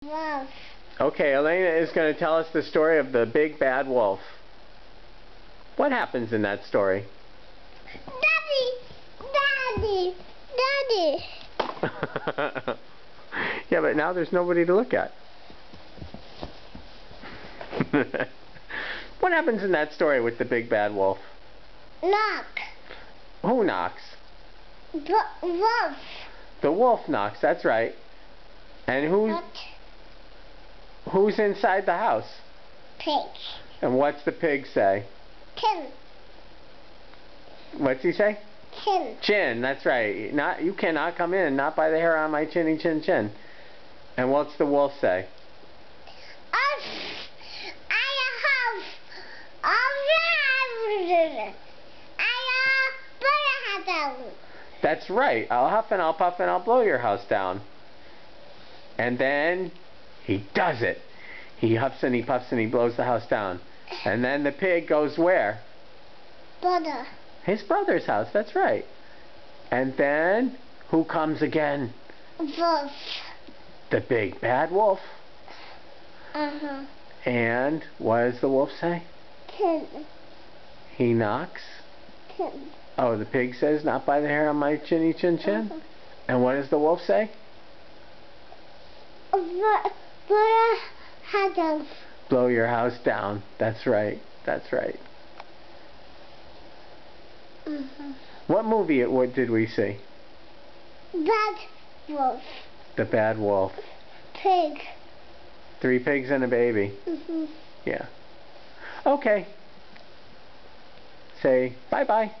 Wolf. Okay, Elena is going to tell us the story of the big bad wolf. What happens in that story? Daddy! Yeah, but now there's nobody to look at. What happens in that story with the big bad wolf? Knock. Who knocks? Wolf. The wolf knocks, that's right. And who's inside the house? Pig. And what's the pig say? Chin. What's he say? Chin. Chin, that's right. You cannot come in, not by the hair on my chinny chin chin. And what's the wolf say? That's right. I'll huff and I'll puff and I'll blow your house down. And then he does it. He huffs and he puffs and he blows the house down. And then the pig goes where? Brother. His brother's house, that's right. And then who comes again? Wolf. The big bad wolf. Uh-huh. And what does the wolf say? Chin. He knocks. Chin. Oh, the pig says, not by the hair on my chinny chin chin? Uh-huh. And what does the wolf say? Blow your house down. That's right. That's right. Uh-huh. What movie did we see? Bad wolf. The Bad Wolf. Pig. 3 pigs and a baby. Mm-hmm. Yeah. Okay. Say bye-bye.